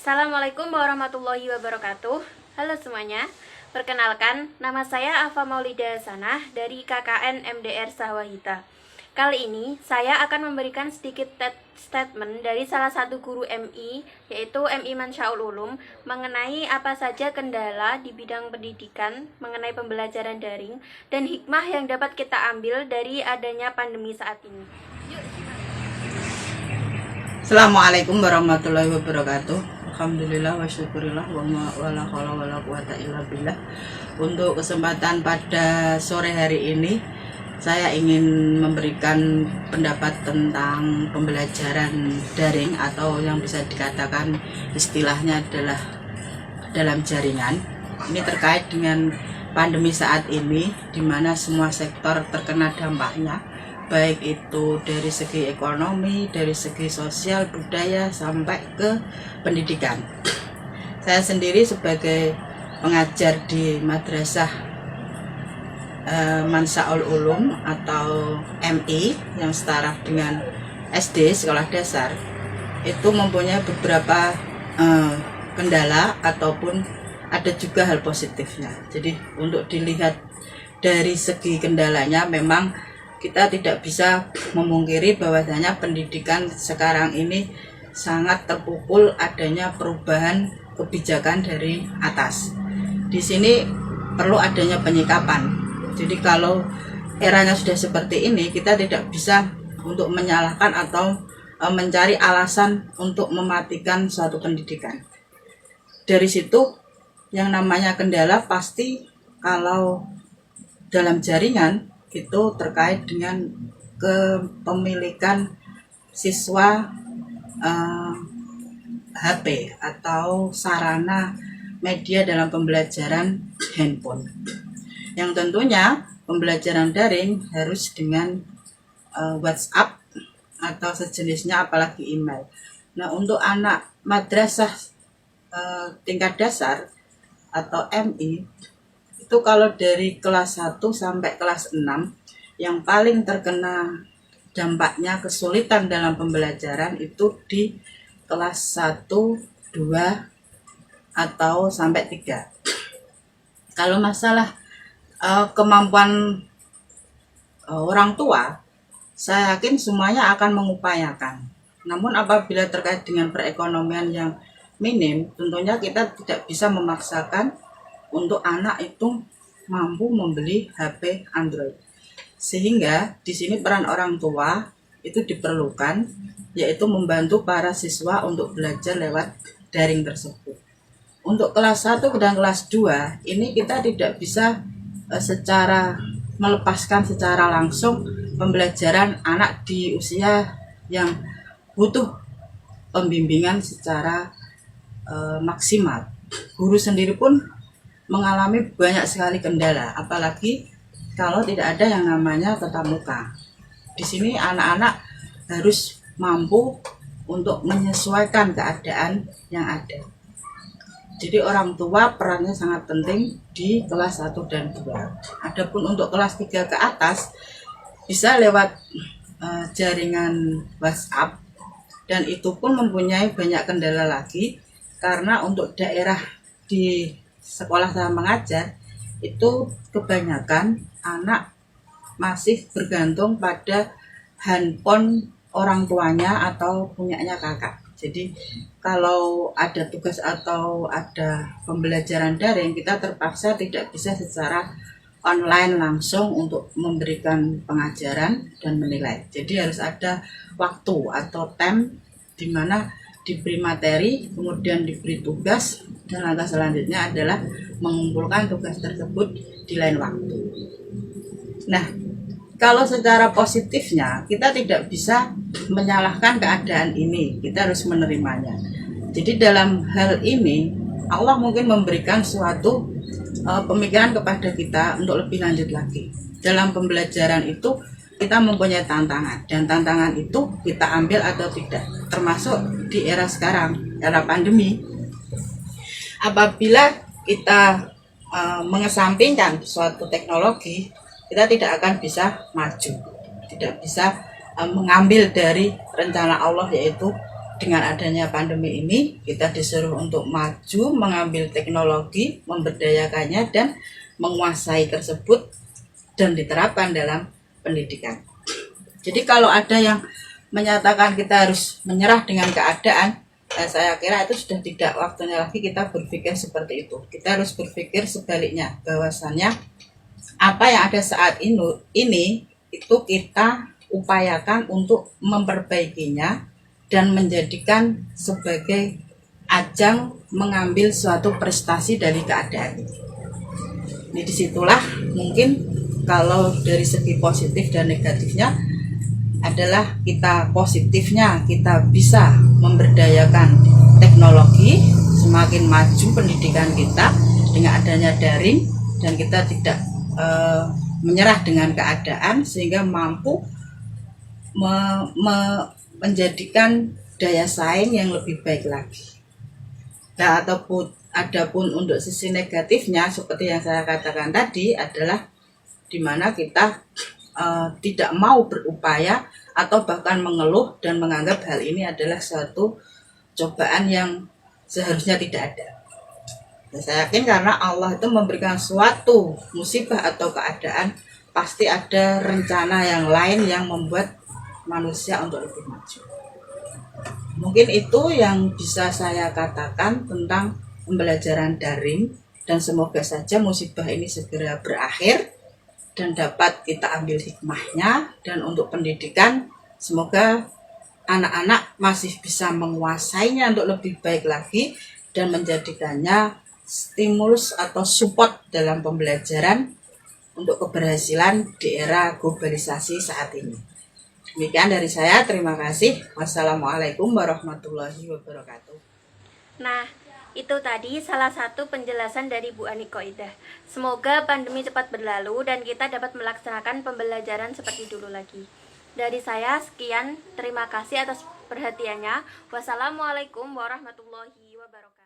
Assalamualaikum warahmatullahi wabarakatuh. Halo semuanya, perkenalkan nama saya Afa Maulida Sanah dari KKN MDR Sawahita. Kali ini saya akan memberikan sedikit statement dari salah satu guru MI, yaitu MI Mansyaul Ulum, mengenai apa saja kendala di bidang pendidikan mengenai pembelajaran daring dan hikmah yang dapat kita ambil dari adanya pandemi saat ini. Assalamualaikum warahmatullahi wabarakatuh. Alhamdulillah wa syukurillah wa la haula wa la quwata illa billah. Untuk kesempatan pada sore hari ini, saya ingin memberikan pendapat tentang pembelajaran daring atau yang bisa dikatakan istilahnya adalah dalam jaringan. Ini terkait dengan pandemi saat ini, di mana semua sektor terkena dampaknya, baik itu dari segi ekonomi, dari segi sosial, budaya, sampai ke pendidikan. Saya sendiri sebagai pengajar di Madrasah Mansyaul Ulum atau MI yang setara dengan SD, sekolah dasar, itu mempunyai beberapa kendala ataupun ada juga hal positifnya. Jadi untuk dilihat dari segi kendalanya, memang kita tidak bisa memungkiri bahwasanya pendidikan sekarang ini sangat terpukul adanya perubahan kebijakan dari atas. Di sini perlu adanya penyikapan. Jadi kalau eranya sudah seperti ini, kita tidak bisa untuk menyalahkan atau mencari alasan untuk mematikan suatu pendidikan. Dari situ yang namanya kendala pasti kalau dalam jaringan itu terkait dengan kepemilikan siswa HP atau sarana media dalam pembelajaran handphone, yang tentunya pembelajaran daring harus dengan WhatsApp atau sejenisnya, apalagi email. Nah, untuk anak madrasah tingkat dasar atau MI, itu kalau dari kelas 1 sampai kelas 6 yang paling terkena dampaknya kesulitan dalam pembelajaran itu di kelas 1, 2, atau sampai 3. Kalau masalah kemampuan orang tua, saya yakin semuanya akan mengupayakan. Namun apabila terkait dengan perekonomian yang minim, tentunya kita tidak bisa memaksakan untuk anak itu mampu membeli HP Android. Sehingga di sini peran orang tua itu diperlukan, yaitu membantu para siswa untuk belajar lewat daring tersebut. Untuk kelas 1 dan kelas 2, ini kita tidak bisa secara melepaskan secara langsung pembelajaran anak di usia yang butuh pembimbingan secara maksimal. Guru sendiri pun mengalami banyak sekali kendala, apalagi kalau tidak ada yang namanya tatap muka. Di sini anak-anak harus mampu untuk menyesuaikan keadaan yang ada. Jadi orang tua perannya sangat penting di kelas 1 dan 2. Adapun untuk kelas 3 ke atas bisa lewat jaringan WhatsApp, dan itu pun mempunyai banyak kendala lagi, karena untuk daerah di sekolah saya mengajar itu kebanyakan anak masih bergantung pada handphone orang tuanya atau punyanya kakak. Jadi kalau ada tugas atau ada pembelajaran daring, kita terpaksa tidak bisa secara online langsung untuk memberikan pengajaran dan menilai. Jadi harus ada waktu atau time di mana diberi materi, kemudian diberi tugas, dan langkah selanjutnya adalah mengumpulkan tugas tersebut di lain waktu. Nah, kalau secara positifnya, kita tidak bisa menyalahkan keadaan ini, kita harus menerimanya. Jadi dalam hal ini, Allah mungkin memberikan suatu pemikiran kepada kita untuk lebih lanjut lagi. Dalam pembelajaran itu, kita mempunyai tantangan, dan tantangan itu kita ambil atau tidak, termasuk di era sekarang, era pandemi. Apabila kita mengesampingkan suatu teknologi, kita tidak akan bisa maju, tidak bisa mengambil dari rencana Allah, yaitu dengan adanya pandemi ini kita disuruh untuk maju, mengambil teknologi, memberdayakannya dan menguasai tersebut dan diterapkan dalam pendidikan. Jadi kalau ada yang menyatakan kita harus menyerah dengan keadaan, saya kira itu sudah tidak waktunya lagi kita berpikir seperti itu. Kita harus berpikir sebaliknya, bahwasannya apa yang ada saat ini itu kita upayakan untuk memperbaikinya dan menjadikan sebagai ajang mengambil suatu prestasi dari keadaan ini. Jadi disitulah mungkin kalau dari segi positif dan negatifnya adalah kita positifnya kita bisa memberdayakan teknologi, semakin maju pendidikan kita dengan adanya daring dan kita tidak menyerah dengan keadaan sehingga mampu menjadikan daya saing yang lebih baik lagi. Nah, adapun untuk sisi negatifnya seperti yang saya katakan tadi adalah di mana kita tidak mau berupaya atau bahkan mengeluh dan menganggap hal ini adalah suatu cobaan yang seharusnya tidak ada. Dan saya yakin karena Allah itu memberikan suatu musibah atau keadaan pasti ada rencana yang lain yang membuat manusia untuk lebih maju. Mungkin itu yang bisa saya katakan tentang pembelajaran daring dan semoga saja musibah ini segera berakhir dan dapat kita ambil hikmahnya, dan untuk pendidikan semoga anak-anak masih bisa menguasainya untuk lebih baik lagi dan menjadikannya stimulus atau support dalam pembelajaran untuk keberhasilan di era globalisasi saat ini. Demikian dari saya, terima kasih. Wassalamualaikum warahmatullahi wabarakatuh. Nah, itu tadi salah satu penjelasan dari Bu Ani Qoidah. Semoga pandemi cepat berlalu dan kita dapat melaksanakan pembelajaran seperti dulu lagi. Dari saya sekian, terima kasih atas perhatiannya. Wassalamualaikum warahmatullahi wabarakatuh.